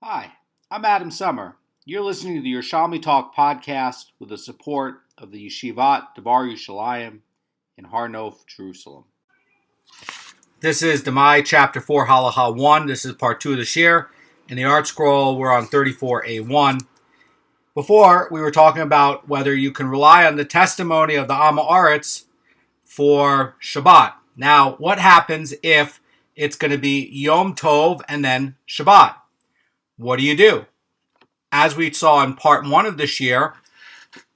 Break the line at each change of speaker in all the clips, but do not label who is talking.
Hi, I'm Adam Summer. You're listening to the Yerushalmi Talk podcast with the support of the Yeshivat Devar Yerushalayim in Har Nof, Jerusalem. This is Demai, Chapter 4, Halacha 1. This is part 2 of the shir. In the art scroll, we're on 34a1. Before, we were talking about whether you can rely on the testimony of the Am Haaretz for Shabbat. Now, what happens if it's going to be Yom Tov and then Shabbat? What do? As we saw in part 1 of this year,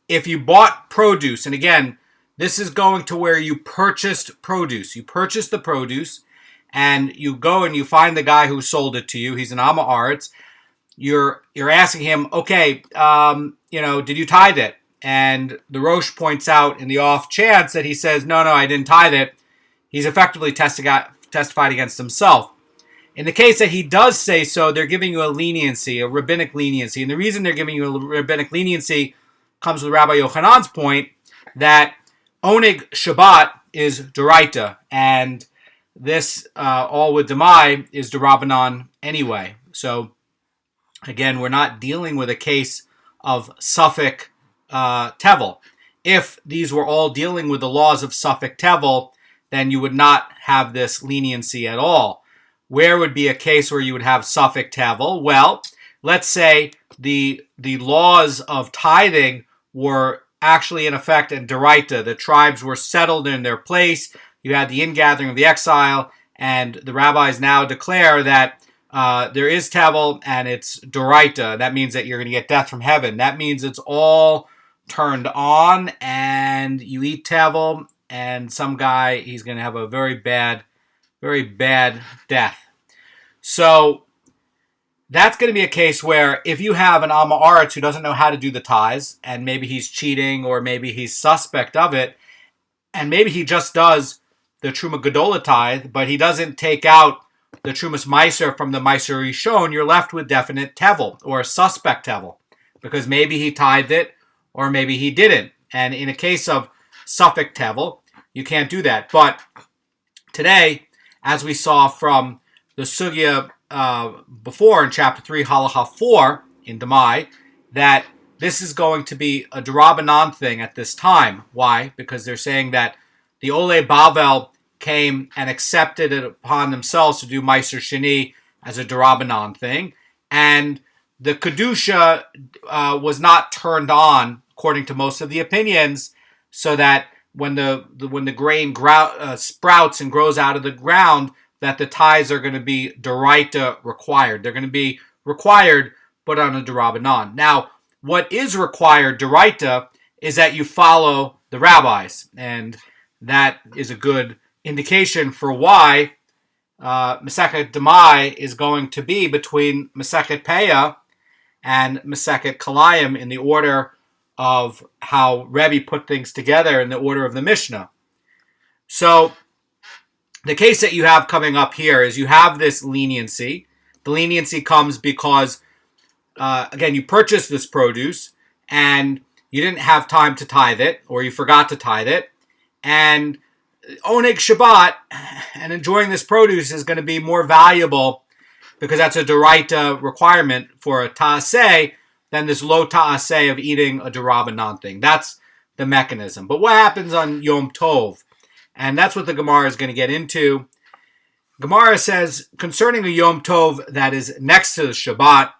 if you bought produce, and again, this is going to where you purchased produce. You purchased the produce, and you go and you find the guy who sold it to you. He's an Am Haaretz. You're asking him, okay, did you tithe it? And the Rosh points out in the off chance that he says, no, I didn't tithe it. He's effectively testified against himself. In the case that he does say so, they're giving you a leniency, a rabbinic leniency. And the reason they're giving you a rabbinic leniency comes with Rabbi Yochanan's point that Oneg Shabbat is Doraita, and this, all with Demai, is D'Rabbanan anyway. So, again, we're not dealing with a case of Suffolk Tevel. If these were all dealing with the laws of Suffolk Tevel, then you would not have this leniency at all. Where would be a case where you would have Suffolk Tevel? Well, let's say the laws of tithing were actually in effect in Doraita. The tribes were settled in their place. You had the ingathering of the exile, and the rabbis now declare that there is Tevel and it's Doraita. That means that you're going to get death from heaven. That means it's all turned on, and you eat Tevel, and some guy, he's going to have a very bad death. So that's going to be a case where if you have an Am Haaretz who doesn't know how to do the tithes, and maybe he's cheating, or maybe he's suspect of it, and maybe he just does the Truma Gedola tithe, but he doesn't take out the Trumas Meiser from the Meiser Rishon, you're left with definite Tevel, or a suspect Tevel, because maybe he tithed it, or maybe he didn't. And in a case of Suffolk Tevel, you can't do that. But today, as we saw from the sugya before in chapter 3, halacha 4 in Demai, that this is going to be a D'Rabbanan thing at this time. Why? Because they're saying that the Olei Bavel came and accepted it upon themselves to do Meiser Sheni as a D'Rabbanan thing, and the Kedusha was not turned on, according to most of the opinions, so that when the grain sprouts and grows out of the ground, that the tithes are going to be Doraita required. They're going to be required, but on a D'Rabbanan. Now, what is required Doraita is that you follow the rabbis, and that is a good indication for why Masechet Demai is going to be between Masechet Peah and Masechet Kalayim in the order of how Rebbe put things together in the order of the Mishnah. So, the case that you have coming up here is you have this leniency. The leniency comes because, again, you purchased this produce and you didn't have time to tithe it, or you forgot to tithe it, and Oneg Shabbat and enjoying this produce is going to be more valuable because that's a Doraita requirement for a Ta'aseh than this low Ta'aseh of eating a D'Rabbanan thing. That's the mechanism. But what happens on Yom Tov? And that's what the Gemara is going to get into. Gemara says, concerning a Yom Tov that is next to the Shabbat,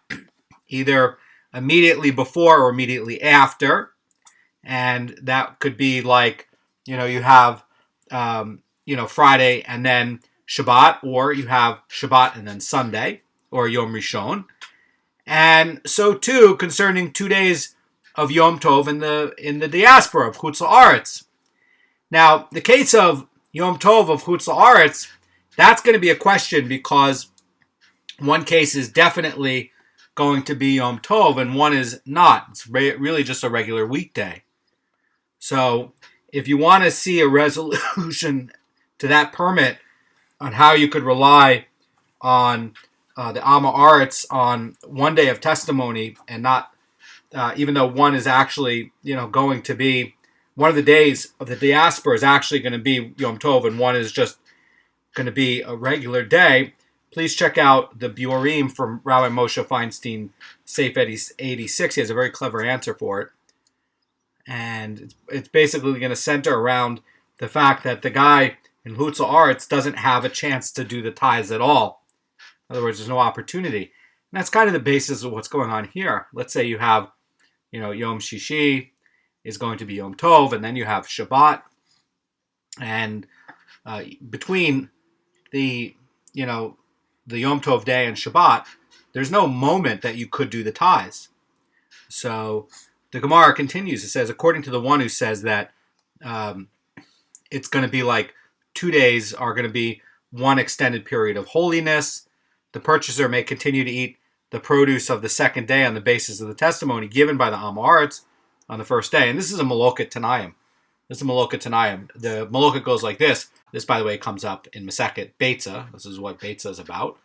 either immediately before or immediately after, and that could be like, you have, Friday and then Shabbat, or you have Shabbat and then Sunday, or Yom Rishon. And so too, concerning 2 days of Yom Tov in the diaspora of Chutz La'aretz. Now, the case of Yom Tov of Chutz La'aretz, that's going to be a question because one case is definitely going to be Yom Tov and one is not. It's really just a regular weekday. So, if you want to see a resolution to that permit on how you could rely on the Am Haaretz on one day of testimony and not, even though one is actually, going to be, one of the days of the diaspora is actually going to be Yom Tov and one is just going to be a regular day, please check out the Beurim from Rabbi Moshe Feinstein, Safe 86. He has a very clever answer for it. And it's basically going to center around the fact that the guy in Hutzel Arts doesn't have a chance to do the tithes at all. In other words, there's no opportunity. And that's kind of the basis of what's going on here. Let's say you have, Yom Shishi is going to be Yom Tov, and then you have Shabbat. And between the Yom Tov day and Shabbat, there's no moment that you could do the tithes. So the Gemara continues. It says, according to the one who says that it's going to be like 2 days are going to be one extended period of holiness, the purchaser may continue to eat the produce of the second day on the basis of the testimony given by the Amaretz on the first day. And this is a Maloket Tanayim. The Maloket goes like this. This, by the way, comes up in Masechet Beitza. This is what Beitza is about.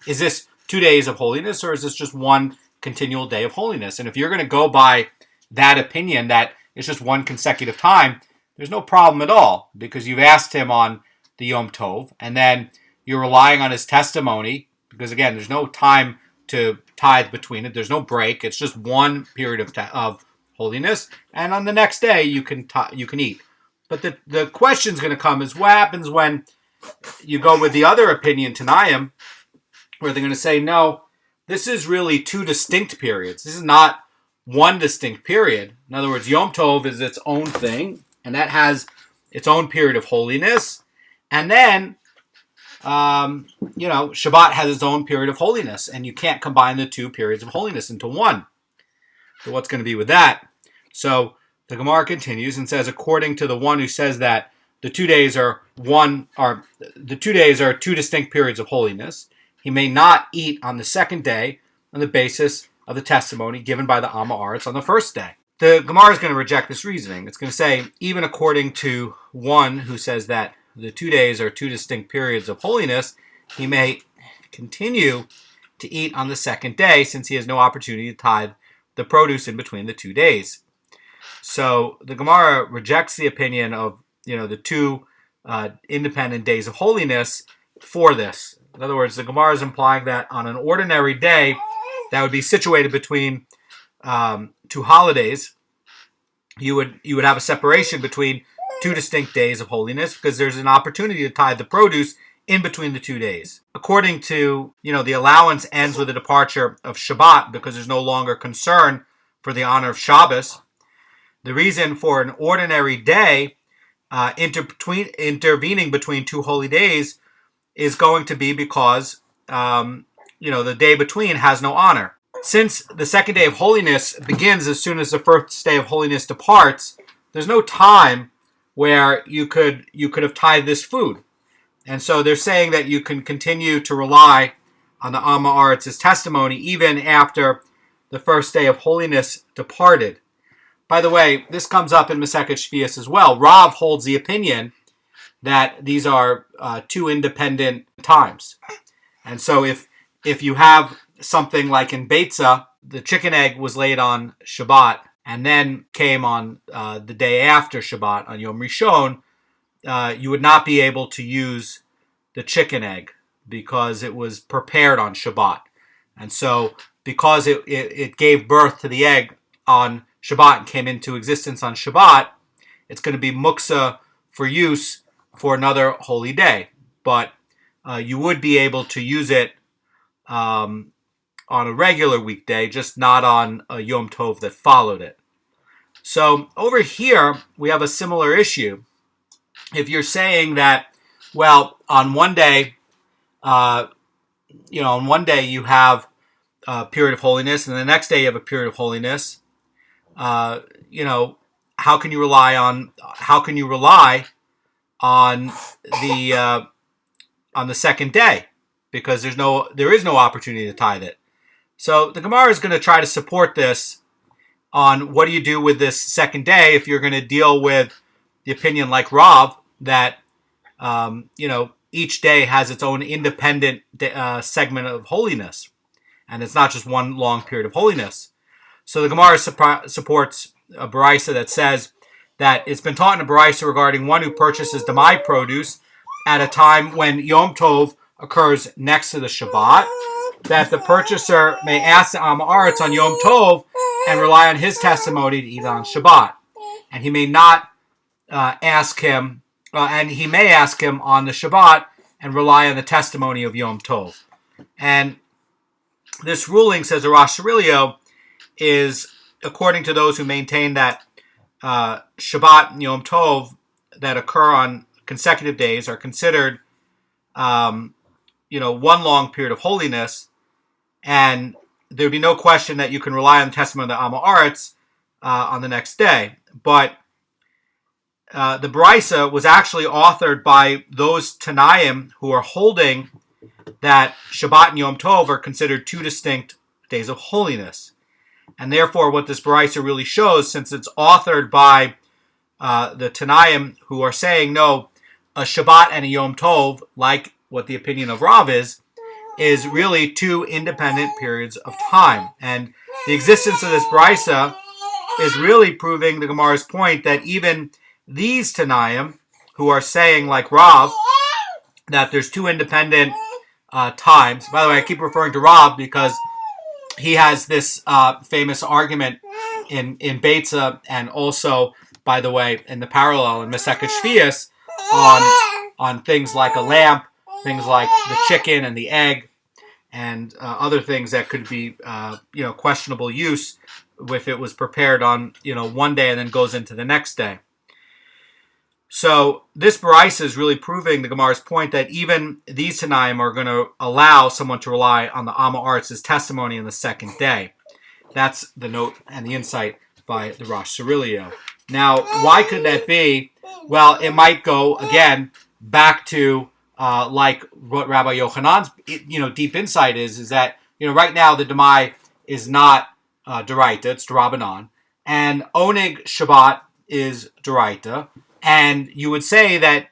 Is this 2 days of holiness, or is this just one continual day of holiness? And if you're going to go by that opinion that it's just one consecutive time, there's no problem at all, because you've asked him on the Yom Tov, and then you're relying on his testimony, because again, there's no time to tithe between it. There's no break. It's just one period of holiness, and on the next day you can eat. But the question's going to come is, what happens when you go with the other opinion, Tanayim, where they're going to say, no, this is really two distinct periods. This is not one distinct period. In other words, Yom Tov is its own thing, and that has its own period of holiness. And then, Shabbat has its own period of holiness, and you can't combine the two periods of holiness into one. So what's going to be with that? So the Gemara continues and says, according to the one who says that the 2 days are two distinct periods of holiness, he may not eat on the second day on the basis of the testimony given by the Amaretz on the first day. The Gemara is going to reject this reasoning. It's going to say, even according to one who says that the 2 days are two distinct periods of holiness, he may continue to eat on the second day, since he has no opportunity to tithe the produce in between the 2 days. So the Gemara rejects the opinion of the two independent days of holiness for this. In other words, the Gemara is implying that on an ordinary day that would be situated between two holidays, you would have a separation between two distinct days of holiness, because there's an opportunity to tithe the produce in between the 2 days. According to, the allowance ends with the departure of Shabbat, because there's no longer concern for the honor of Shabbos. The reason for an ordinary day intervening between two holy days is going to be because, the day between has no honor. Since the second day of holiness begins as soon as the first day of holiness departs, there's no time where you could have tithed this food. And so they're saying that you can continue to rely on the Amaretz's testimony even after the first day of holiness departed. By the way, this comes up in Masechet Shvius as well. Rav holds the opinion that these are two independent times. And so if you have something like in Beitza, the chicken egg was laid on Shabbat and then came on the day after Shabbat, on Yom Rishon, you would not be able to use the chicken egg because it was prepared on Shabbat. And so because it gave birth to the egg on Shabbat and came into existence on Shabbat, it's going to be muksa for use for another holy day. But you would be able to use it on a regular weekday, just not on a Yom Tov that followed it. So over here, we have a similar issue. If you're saying that, well, on one day, you have a period of holiness, and the next day you have a period of holiness, how can you rely on the second day? Because there is no opportunity to tithe it. So the Gemara is going to try to support this on what do you do with this second day if you're going to deal with the opinion like Rav that each day has its own independent segment of holiness, and it's not just one long period of holiness. So the Gemara supports a Baraisa that says that it's been taught in a Baraisa regarding one who purchases Demai produce at a time when Yom Tov occurs next to the Shabbat, that the purchaser may ask the Am Haaretz on Yom Tov and rely on his testimony to eat on Shabbat. And he may not ask him, and he may ask him on the Shabbat and rely on the testimony of Yom Tov. And this ruling, says the Rosh Hashanah, is according to those who maintain that Shabbat and Yom Tov that occur on consecutive days are considered, one long period of holiness, and there would be no question that you can rely on the testimony of the Am Haaretz on the next day. But the Brisa was actually authored by those Tanaim who are holding that Shabbat and Yom Tov are considered two distinct days of holiness. And therefore, what this Brisa really shows, since it's authored by the Tanaim who are saying, no, a Shabbat and a Yom Tov, like what the opinion of Rav is really two independent periods of time. And the existence of this Brisa is really proving the Gemara's point that even these Tanaim, who are saying, like Rav, that there's two independent times. By the way, I keep referring to Rav because he has this famous argument in Beitza, and also, by the way, in the parallel in Masechet Shvius on things like a lamp, things like the chicken and the egg, and other things that could be questionable use if it was prepared on one day and then goes into the next day. So this Brisa is really proving the Gemara's point that even these Tanaim are going to allow someone to rely on the Am Haaretz's testimony on the second day. That's the note and the insight by the Rosh Hashanah. Now, why could that be? Well, it might go, again, back to like what Rabbi Yochanan's deep insight is that right now the Demai is not D'oraita, it's D'Rabbanan, and Oneg Shabbat is D'oraita. And you would say that,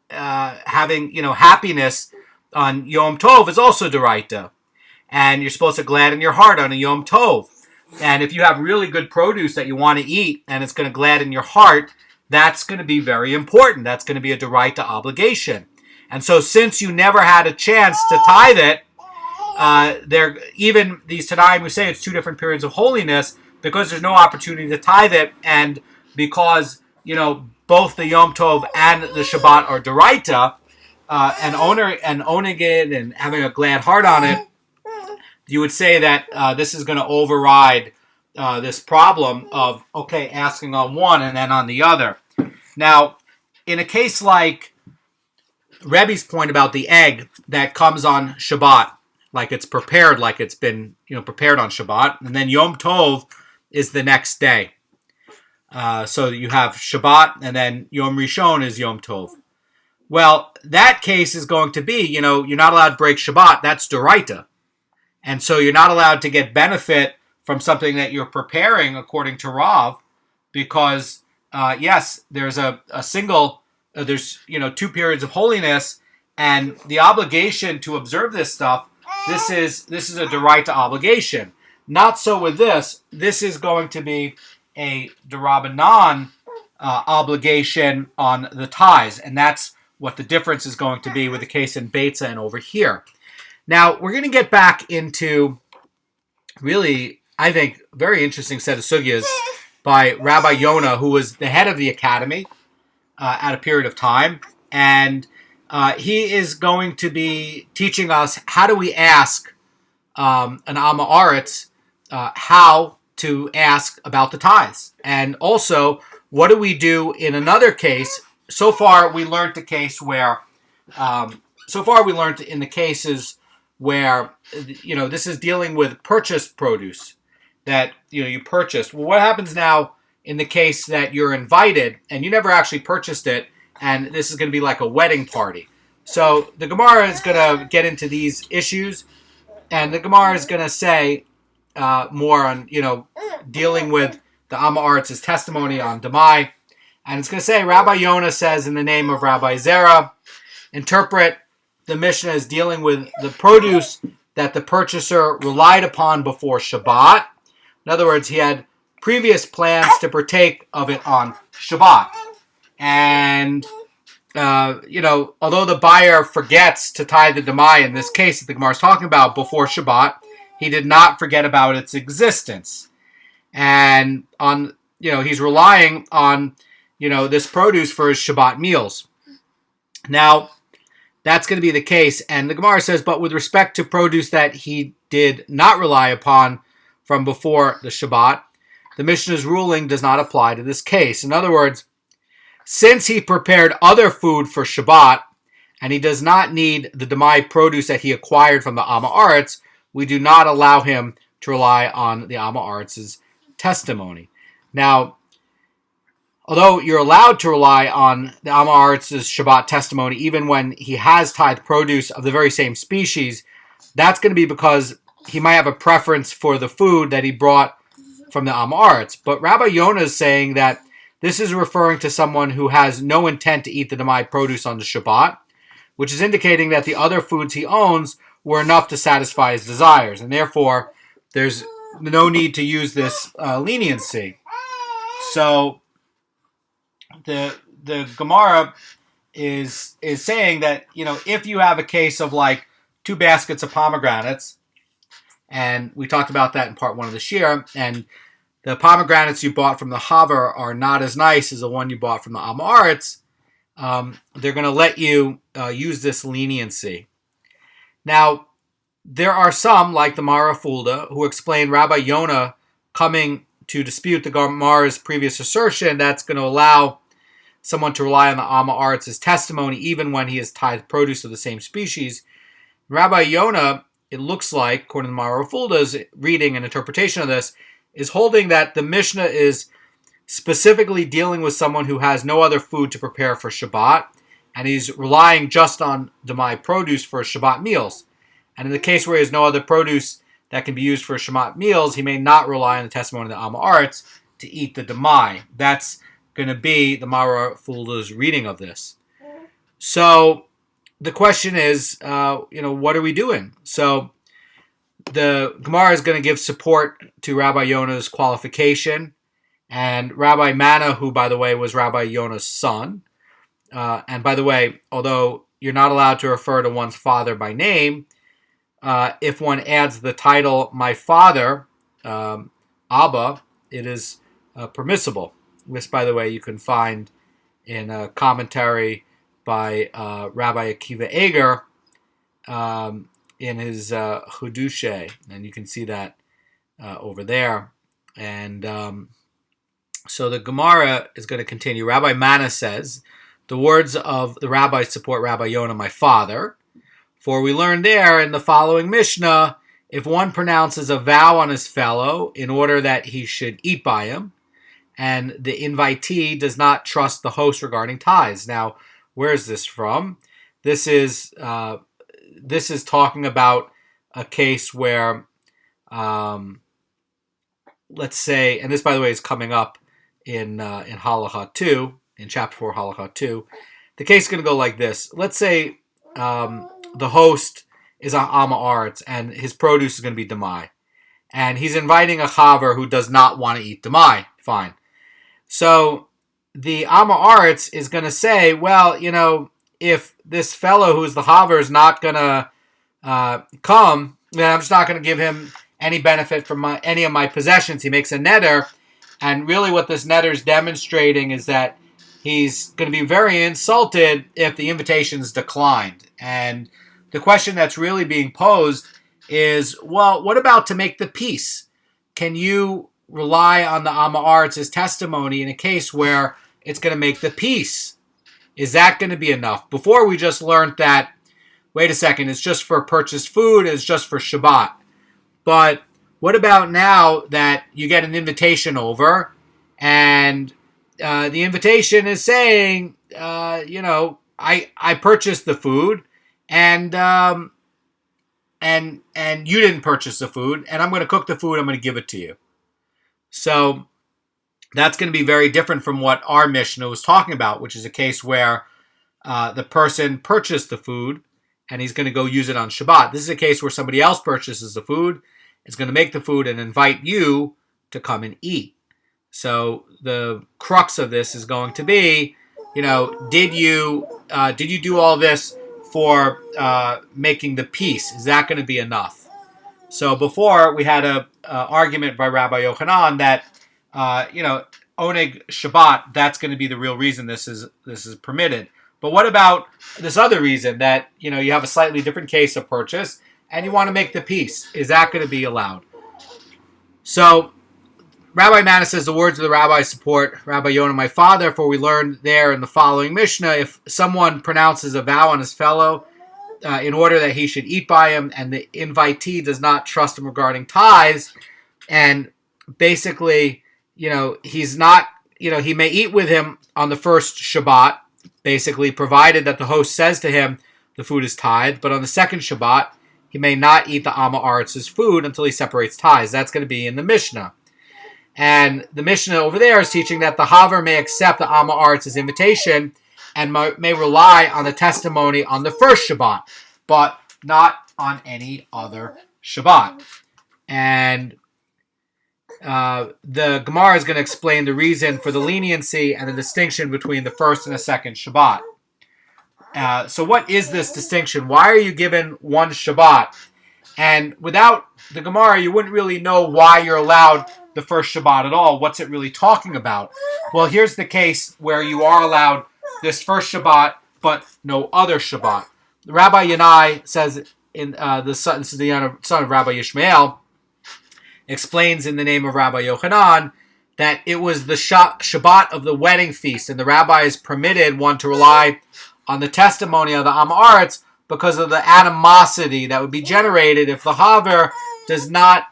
having, happiness on Yom Tov is also D'oraita. And you're supposed to gladden your heart on a Yom Tov. And if you have really good produce that you want to eat and it's going to gladden your heart, that's going to be very important. That's going to be a D'oraita obligation. And so since you never had a chance to tithe it, even these Tanaim who say it's two different periods of holiness, because there's no opportunity to tithe it, and because, both the Yom Tov and the Shabbat are D'oraita, and owning it and having a glad heart on it, you would say that this is going to override this problem of, asking on one and then on the other. Now, in a case like Rebbe's point about the egg that comes on Shabbat, like it's prepared, like it's been prepared on Shabbat, and then Yom Tov is the next day. So you have Shabbat, and then Yom Rishon is Yom Tov. Well, that case is going to be, you're not allowed to break Shabbat. That's D'oraita. And so you're not allowed to get benefit from something that you're preparing, according to Rav, because, yes, there's there's two periods of holiness, and the obligation to observe this stuff, this is a D'oraita obligation. Not so with this. This is going to be a D'Rabbanan obligation on the tithes, and that's what the difference is going to be with the case in Beitza and over here. Now, we're going to get back into really, I think, very interesting set of sugyas by Rabbi Yonah, who was the head of the academy at a period of time, and he is going to be teaching us how do we ask an Am Haaretz how to ask about the tithes. And also, what do we do in another case? So far, we learned the case where, in the cases where, this is dealing with purchased produce that, you purchased. Well, what happens now in the case that you're invited and you never actually purchased it, and this is going to be like a wedding party? So the Gemara is going to get into these issues, and the Gemara is going to say, more on, dealing with the Am Haaretz's testimony on Demai. And it's going to say, Rabbi Yonah says, in the name of Rabbi Zera, interpret the Mishnah as dealing with the produce that the purchaser relied upon before Shabbat. In other words, he had previous plans to partake of it on Shabbat. And although the buyer forgets to tie the Demai in this case that the Gemara is talking about before Shabbat, he did not forget about its existence. And he's relying on, this produce for his Shabbat meals. Now, that's going to be the case. And the Gemara says, but with respect to produce that he did not rely upon from before the Shabbat, the Mishnah's ruling does not apply to this case. In other words, since he prepared other food for Shabbat, and he does not need the Demai produce that he acquired from the Amma Aretz, we do not allow him to rely on the Amma Aretz's testimony. Now, although you're allowed to rely on the Amma Aretz's Shabbat testimony even when he has tithe produce of the very same species, that's going to be because he might have a preference for the food that he brought from the Amma Aretz. But Rabbi Yonah is saying that this is referring to someone who has no intent to eat the Demai produce on the Shabbat, which is indicating that the other foods he owns were enough to satisfy his desires, and therefore there's no need to use this leniency. So the Gemara is saying that, if you have a case of like 2 baskets of pomegranates, and we talked about that in part 1 of the shiur, and the pomegranates you bought from the Haver are not as nice as the one you bought from the Amma Aretz, they're going to let you use this leniency. Now, there are some, like the Mara Fulda, who explain Rabbi Yonah coming to dispute the Gemara's previous assertion that's going to allow someone to rely on the Amma Aretz's testimony even when he has tithe produce of the same species. Rabbi Yonah, it looks like, according to Mara Fulda's reading and interpretation of this, is holding that the Mishnah is specifically dealing with someone who has no other food to prepare for Shabbat, and he's relying just on Demai produce for Shabbat meals. And in the case where he has no other produce that can be used for Shabbat meals, he may not rely on the testimony of the Amma Aretz to eat the Demai. That's going to be the Mara Fulda's reading of this. So the question is, what are we doing? So the Gemara is going to give support to Rabbi Yonah's qualification, and Rabbi Manna, who, by the way, was Rabbi Yonah's son. And by the way, although you're not allowed to refer to one's father by name, if one adds the title, my father, Abba, it is permissible. This, by the way, you can find in a commentary by Rabbi Akiva Eger, in his Chudushe, and you can see that over there. And so the Gemara is going to continue. Rabbi Manna says, the words of the rabbis support Rabbi Yonah, my father, for we learn there in the following Mishnah, if one pronounces a vow on his fellow in order that he should eat by him, and the invitee does not trust the host regarding tithes. Now, where is this from? This is talking about a case where, let's say, and this, by the way, is coming up in Halacha 2, in chapter 4, Halacha 2. The case is going to go like this. Let's say the host is a Amma Aretz, and his produce is going to be Demai. And he's inviting a Chaver who does not want to eat Demai. Fine. So the Amma Aretz is going to say, well, if this fellow who's the Haver is not going to come, then I'm just not going to give him any benefit from any of my possessions. He makes a neder, and really what this neder is demonstrating is that he's going to be very insulted if the invitation is declined. And the question that's really being posed is, well, what about to make the peace? Can you rely on the Amma Aretz's testimony in a case where it's going to make the peace? Is that going to be enough? Before we just learned that, wait a second, it's just for purchased food, it's just for Shabbat. But what about now that you get an invitation over, and the invitation is saying, I purchased the food, and you didn't purchase the food, and I'm going to cook the food, I'm going to give it to you. So that's going to be very different from what our Mishnah was talking about, which is a case where the person purchased the food and he's going to go use it on Shabbat. This is a case where somebody else purchases the food, is going to make the food and invite you to come and eat. So the crux of this is going to be did you do all this for making the peace? Is that going to be enough? So before we had a argument by Rabbi Yochanan that oneg Shabbat, that's going to be the real reason this is permitted. But what about this other reason that you have a slightly different case of purchase and you want to make the peace? Is that going to be allowed? So Rabbi Manna says the words of the rabbi support Rabbi Yonah, my father, for we learned there in the following Mishnah, if someone pronounces a vow on his fellow in order that he should eat by him, and the invitee does not trust him regarding tithes, and basically, he's not, he may eat with him on the first Shabbat, basically, provided that the host says to him the food is tithed, but on the second Shabbat, he may not eat the Amma Aretz's food until he separates tithes. That's going to be in the Mishnah. And the Mishnah over there is teaching that the Haver may accept the Amma Aretz's invitation and may rely on the testimony on the first Shabbat, but not on any other Shabbat. And the Gemara is going to explain the reason for the leniency and the distinction between the first and the second Shabbat. So what is this distinction? Why are you given one Shabbat? And without the Gemara, you wouldn't really know why you're allowed the first Shabbat at all. What's it really talking about? Well, here's the case where you are allowed this first Shabbat, but no other Shabbat. Rabbi Yanai says, this is the son of Rabbi Yishmael, explains in the name of Rabbi Yochanan that it was the Shabbat of the wedding feast, and the rabbis permitted one to rely on the testimony of the Am Aretz because of the animosity that would be generated if the Haver does not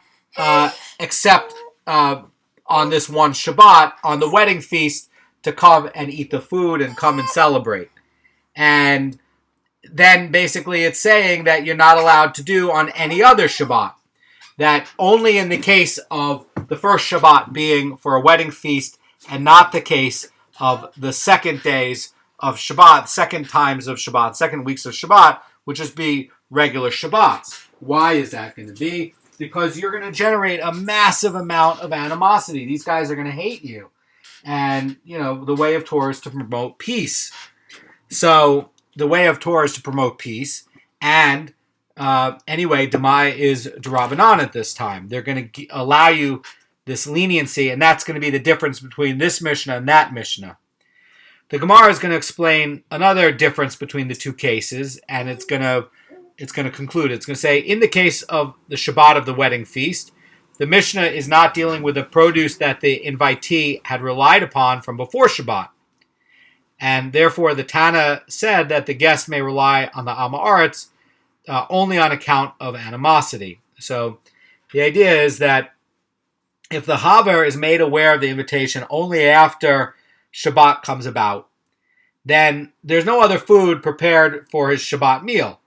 accept on this one Shabbat, on the wedding feast, to come and eat the food and come and celebrate. And then basically it's saying that you're not allowed to do on any other Shabbat. That only in the case of the first Shabbat being for a wedding feast and not the case of the second days of Shabbat, second times of Shabbat, second weeks of Shabbat, would just be regular Shabbats. Why is that going to be? Because you're going to generate a massive amount of animosity. These guys are going to hate you. And, the way of Torah is to promote peace. So, the way of Torah is to promote peace. And, anyway, Demai is D'Rabbanan at this time. They're going to allow you this leniency, and that's going to be the difference between this Mishnah and that Mishnah. The Gemara is going to explain another difference between the two cases, and it's going to conclude. It's going to say, in the case of the Shabbat of the wedding feast, the Mishnah is not dealing with the produce that the invitee had relied upon from before Shabbat. And therefore, the Tana said that the guest may rely on the Amma Aretz only on account of animosity. So the idea is that if the Haver is made aware of the invitation only after Shabbat comes about, then there's no other food prepared for his Shabbat meal.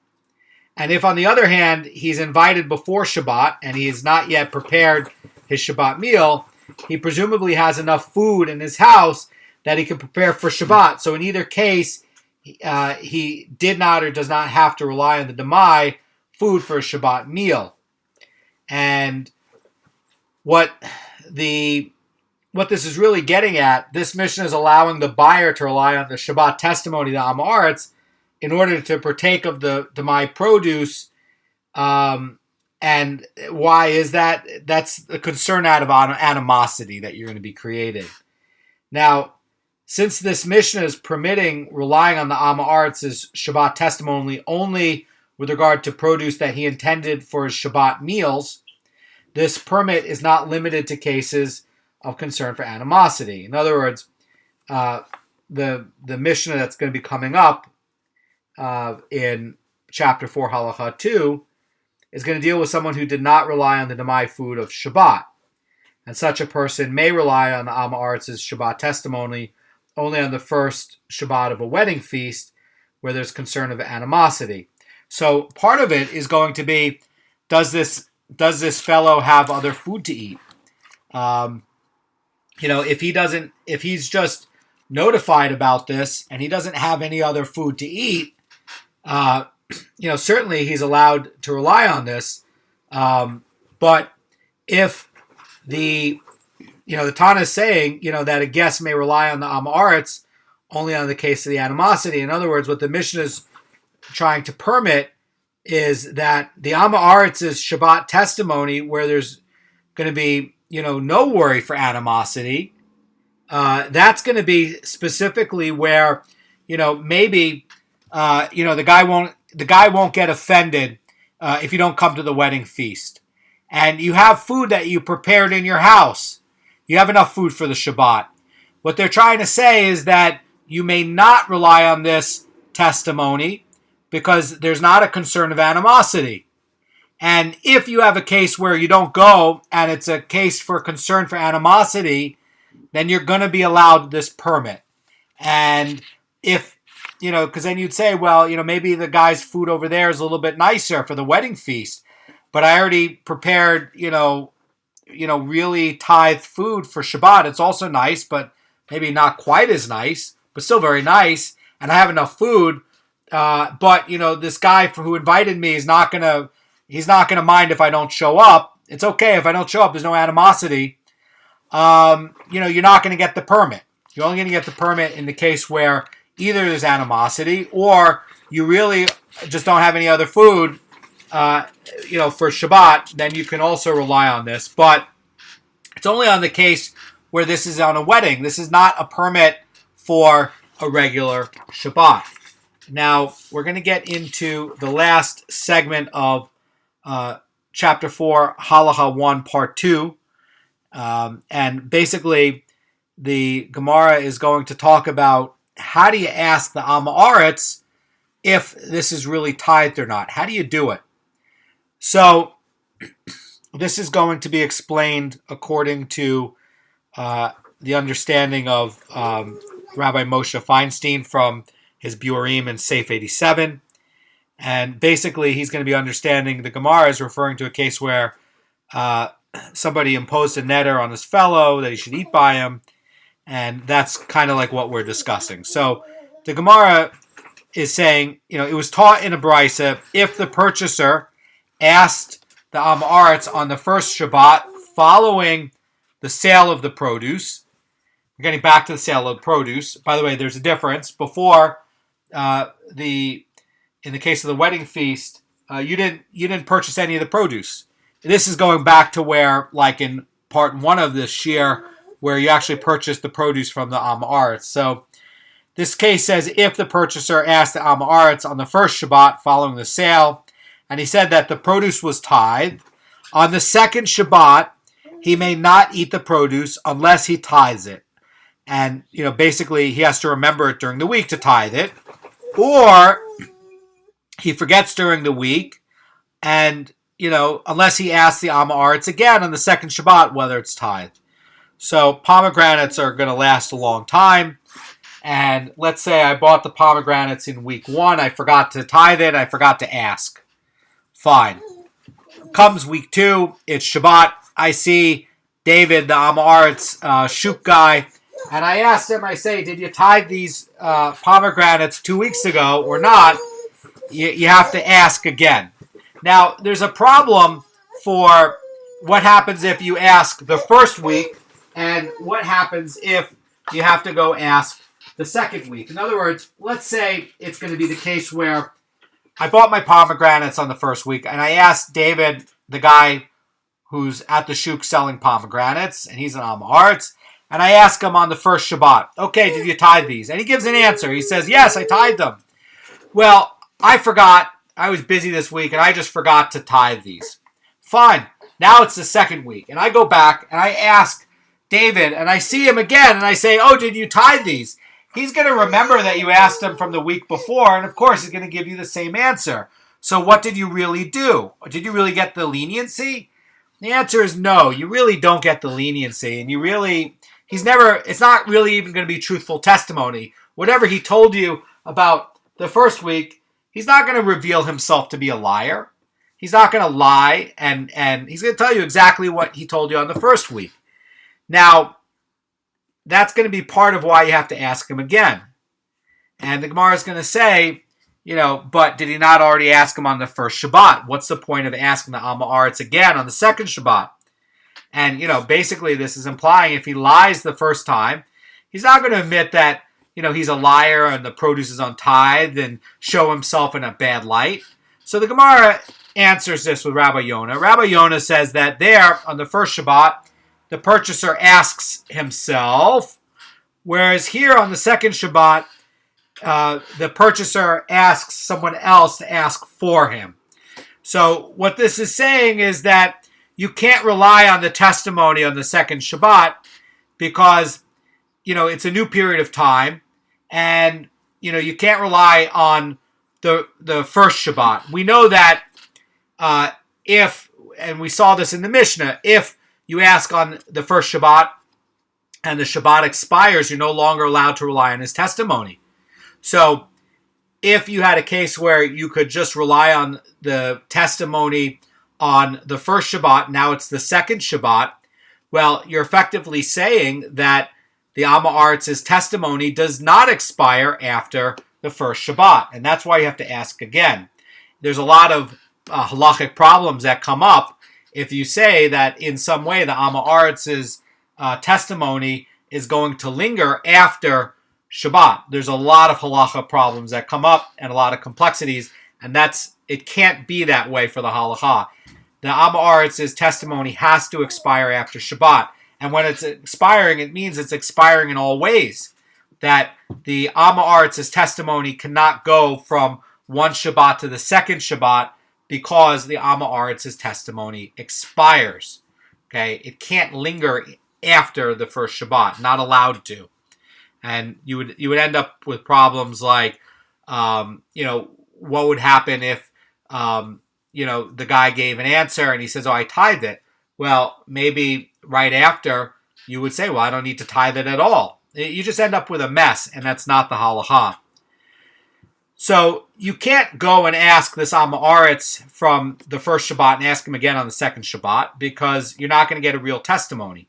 And if, on the other hand, he's invited before Shabbat and he has not yet prepared his Shabbat meal, he presumably has enough food in his house that he can prepare for Shabbat. So in either case, he did not or does not have to rely on the Demai food for a Shabbat meal. And what this is really getting at, this Mishnah is allowing the buyer to rely on the Shabbat testimony, the Am Aretz, in order to partake of the Demai produce. And why is that? That's the concern out of animosity that you're going to be creating. Now, since this Mishnah is permitting relying on the Am Aretz's Shabbat testimony only with regard to produce that he intended for his Shabbat meals, this permit is not limited to cases of concern for animosity. In other words, the Mishnah that's going to be coming up in chapter 4, Halacha 2, is going to deal with someone who did not rely on the Demai food of Shabbat. And such a person may rely on the Am Aretz's Shabbat testimony only on the first Shabbat of a wedding feast where there's concern of animosity. So part of it is going to be, does this fellow have other food to eat? If he's just notified about this and he doesn't have any other food to eat, certainly he's allowed to rely on this. But if the Tana is saying, that a guest may rely on the Am Aretz only on the case of the animosity. In other words, what the Mishnah is trying to permit is that the Amma Aritz's Shabbat testimony, where there's going to be, no worry for animosity, that's going to be specifically where, maybe, the guy won't get offended if you don't come to the wedding feast, and you have food that you prepared in your house. You have enough food for the Shabbat. What they're trying to say is that you may not rely on this testimony because there's not a concern of animosity. And if you have a case where you don't go and it's a case for concern for animosity, then you're going to be allowed this permit. And if, because then you'd say, well, maybe the guy's food over there is a little bit nicer for the wedding feast, but I already prepared, really tithed food for Shabbat. It's also nice, but maybe not quite as nice, but still very nice. And I have enough food. But this guy who invited me he's not gonna mind if I don't show up. It's okay if I don't show up. There's no animosity. You're not going to get the permit. You're only going to get the permit in the case where either there's animosity or you really just don't have any other food, for Shabbat. Then you can also rely on this. But it's only on the case where this is on a wedding. This is not a permit for a regular Shabbat. Now, we're going to get into the last segment of Chapter 4, Halacha 1, Part 2. And basically, the Gemara is going to talk about how do you ask the Am Haaretz if this is really tithed or not. How do you do it? So, this is going to be explained according to the understanding of Rabbi Moshe Feinstein from his Beurim and Seif 87. And basically, he's going to be understanding the Gemara is referring to a case where somebody imposed a netter on his fellow that he should eat by him. And that's kind of like what we're discussing. So the Gemara is saying, it was taught in a brisa, if the purchaser asked the Am Haaretz on the first Shabbat following the sale of the produce. We're getting back to the sale of produce. By the way, there's a difference. Before, in the case of the wedding feast, you didn't purchase any of the produce. This is going back to where, like in part 1 of this shiur, where you actually purchased the produce from the Am Haaretz. So this case says if the purchaser asked the Am Haaretz on the first Shabbat following the sale, and he said that the produce was tithed, on the second Shabbat, he may not eat the produce unless he tithes it. And, basically he has to remember it during the week to tithe it. Or he forgets during the week and, unless he asks the Am Haaretz again on the second Shabbat whether it's tithed. So pomegranates are going to last a long time. And let's say I bought the pomegranates in week 1. I forgot to tithe it. I forgot to ask. Fine. Comes week 2. It's Shabbat. I see David, the Am Haaretz shuk guy. And I asked him, I say, did you tithe these pomegranates 2 weeks ago or not? You have to ask again. Now, there's a problem for what happens if you ask the first week and what happens if you have to go ask the second week. In other words, let's say it's going to be the case where I bought my pomegranates on the first week and I asked David, the guy who's at the shuk selling pomegranates, and he's an Am Haaretz, and I ask him on the first Shabbat, okay, did you tithe these? And he gives an answer. He says, yes, I tithed them. Well, I forgot. I was busy this week, and I just forgot to tithe these. Fine. Now it's the second week, and I go back, and I ask David, and I see him again, and I say, oh, did you tithe these? He's going to remember that you asked him from the week before, and of course, he's going to give you the same answer. So what did you really do? Did you really get the leniency? The answer is no. You really don't get the leniency, and it's not really even going to be truthful testimony. Whatever he told you about the first week, he's not going to reveal himself to be a liar. He's not going to lie, and he's going to tell you exactly what he told you on the first week. Now, that's going to be part of why you have to ask him again. And the Gemara is going to say, but did he not already ask him on the first Shabbat? What's the point of asking the Am Haaretz again on the second Shabbat? And, basically this is implying if he lies the first time, he's not going to admit that, he's a liar and the produce is untithed and show himself in a bad light? So the Gemara answers this with Rabbi Yonah. Rabbi Yonah says that there, on the first Shabbat, the purchaser asks himself, whereas here on the second Shabbat, the purchaser asks someone else to ask for him. So what this is saying is that you can't rely on the testimony on the second Shabbat because, it's a new period of time, and, you can't rely on the first Shabbat. We know that and we saw this in the Mishnah, if you ask on the first Shabbat and the Shabbat expires, you're no longer allowed to rely on his testimony. So if you had a case where you could just rely on the testimony on the first Shabbat, now it's the second Shabbat, well, you're effectively saying that the Amma Aritz's testimony does not expire after the first Shabbat. And that's why you have to ask again. There's a lot of halachic problems that come up if you say that in some way the Amma Aritz's testimony is going to linger after Shabbat. There's a lot of halacha problems that come up and a lot of complexities, and it can't be that way for the halacha. The Amma Aritz's testimony has to expire after Shabbat. And when it's expiring, it means it's expiring in all ways. That the Amma Aritz's testimony cannot go from one Shabbat to the second Shabbat because the Amma Aritz's testimony expires. Okay, it can't linger after the first Shabbat, not allowed to. And you would end up with problems like, what would happen if, the guy gave an answer and he says, oh, I tithed it. Well, maybe right after you would say, well, I don't need to tithe it at all. You just end up with a mess, and that's not the halacha. So you can't go and ask this Amma Aretz from the first Shabbat and ask him again on the second Shabbat because you're not going to get a real testimony.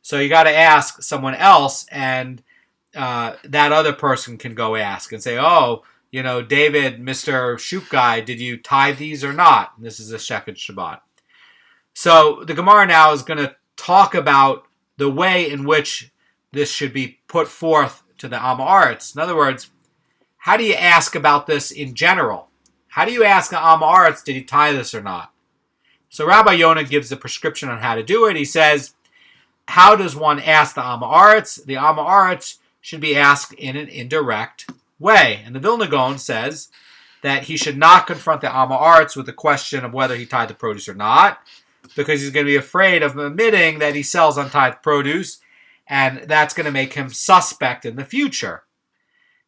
So you got to ask someone else, and that other person can go ask and say, oh, David, Mr. Shoot Guy, did you tithe these or not? And this is a second Shabbat. So the Gemara now is going to talk about the way in which this should be put forth to the Amma Aretz. In other words, how do you ask about this in general? How do you ask the Amma Aretz, did he tithe this or not? So Rabbi Yonah gives the prescription on how to do it. He says, how does one ask the Amma Aretz? The Amma Aretz should be asked in an indirect way. And the Vilna Goan says that he should not confront the Amma Aretz with the question of whether he tithed the produce or not, because he's going to be afraid of admitting that he sells untithed produce, and that's going to make him suspect in the future.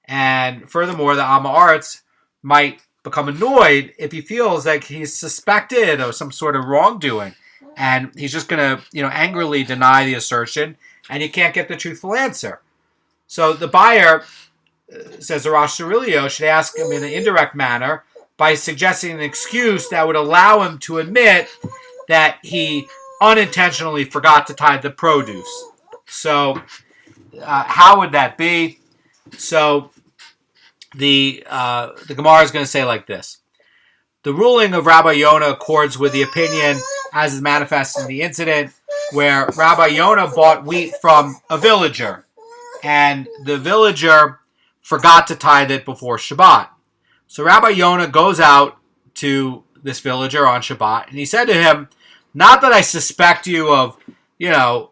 And furthermore, the Amma Aretz might become annoyed if he feels like he's suspected of some sort of wrongdoing, and he's just going to, angrily deny the assertion, and you can't get the truthful answer. So the buyer, says the Rosh Cirilio, should ask him in an indirect manner by suggesting an excuse that would allow him to admit that he unintentionally forgot to tithe the produce. So how would that be? So the Gemara is going to say like this. The ruling of Rabbi Yonah accords with the opinion as is manifest in the incident where Rabbi Yonah bought wheat from a villager, and the villager forgot to tithe it before Shabbat. So Rabbi Yonah goes out to this villager on Shabbat, and he said to him, not that I suspect you of,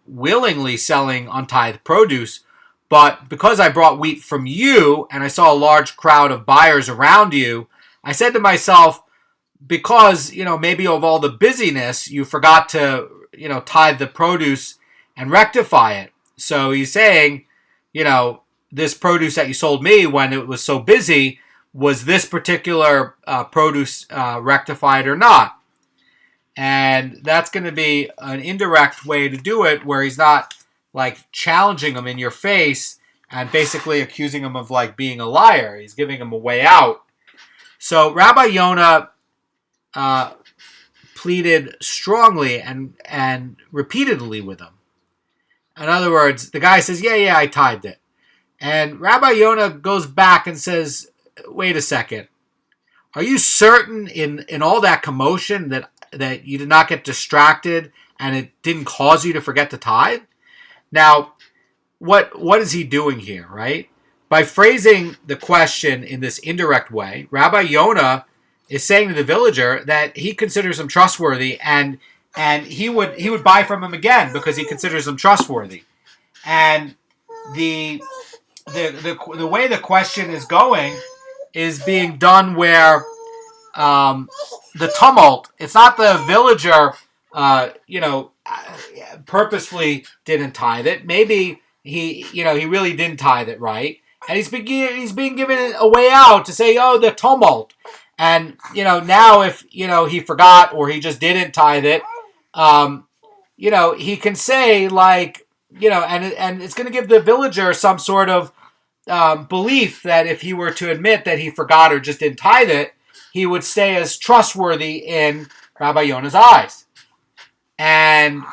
willingly selling untithed produce, but because I brought wheat from you, and I saw a large crowd of buyers around you, I said to myself, because, maybe of all the busyness, you forgot to, tithe the produce and rectify it. So he's saying, this produce that you sold me when it was so busy, was this particular produce rectified or not? And that's going to be an indirect way to do it, where he's not challenging him in your face and basically accusing him of being a liar. He's giving him a way out. So Rabbi Yonah pleaded strongly and repeatedly with him. In other words, the guy says, yeah, I tithed it. And Rabbi Yonah goes back and says, wait a second. Are you certain in all that commotion that you did not get distracted and it didn't cause you to forget to tithe? Now, what is he doing here, right? by phrasing the question in this indirect way, Rabbi Yonah is saying to the villager that he considers him trustworthy, and he would buy from him again because he considers him trustworthy. And the way the question is going is being done where the tumult. It's not the villager, purposefully didn't tithe it. Maybe he really didn't tithe it right, and he's being given a way out to say, oh, the tumult. And, now if, he forgot or he just didn't tithe it, he can say, like, and it's going to give the villager some sort of belief that if he were to admit that he forgot or just didn't tithe it, he would stay as trustworthy in Rabbi Yonah's eyes. And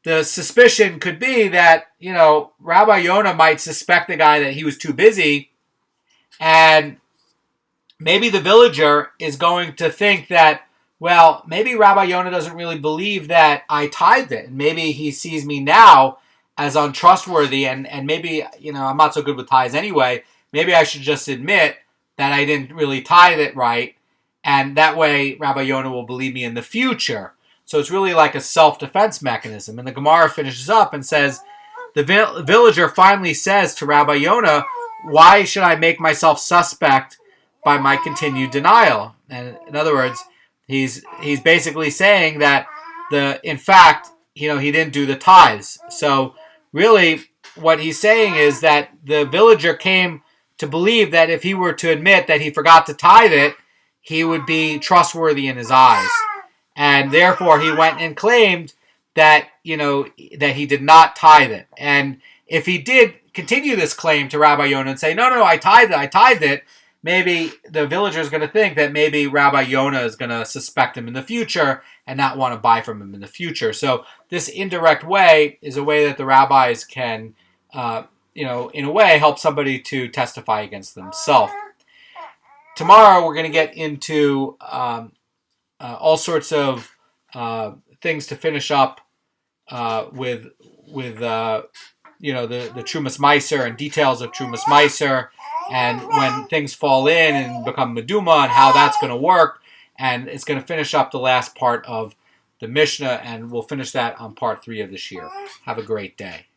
the suspicion could be that, Rabbi Yonah might suspect the guy that he was too busy, and maybe the villager is going to think that, well, maybe Rabbi Yonah doesn't really believe that I tithed it. And maybe he sees me now as untrustworthy, and maybe, I'm not so good with tithes anyway. Maybe I should just admit that I didn't really tithe it right. And that way Rabbi Yonah will believe me in the future. So it's really like a self-defense mechanism. And the Gemara finishes up and says, the villager finally says to Rabbi Yonah, why should I make myself suspect by my continued denial? And in other words, he's basically saying that in fact, he didn't do the tithes. So really what he's saying is that the villager came to believe that if he were to admit that he forgot to tithe it, he would be trustworthy in his eyes. And therefore he went and claimed that, that he did not tithe it. And if he did continue this claim to Rabbi Yonah and say, no, I tithed it, maybe the villager is going to think that maybe Rabbi Yonah is going to suspect him in the future and not want to buy from him in the future. So this indirect way is a way that the rabbis can, in a way, help somebody to testify against themselves. Tomorrow we're going to get into all sorts of things to finish up with the Trumas Meiser and details of Trumas Meiser, and when things fall in and become Meduma and how that's going to work. And it's going to finish up the last part of the Mishnah, and we'll finish that on part 3 of this year. Have a great day.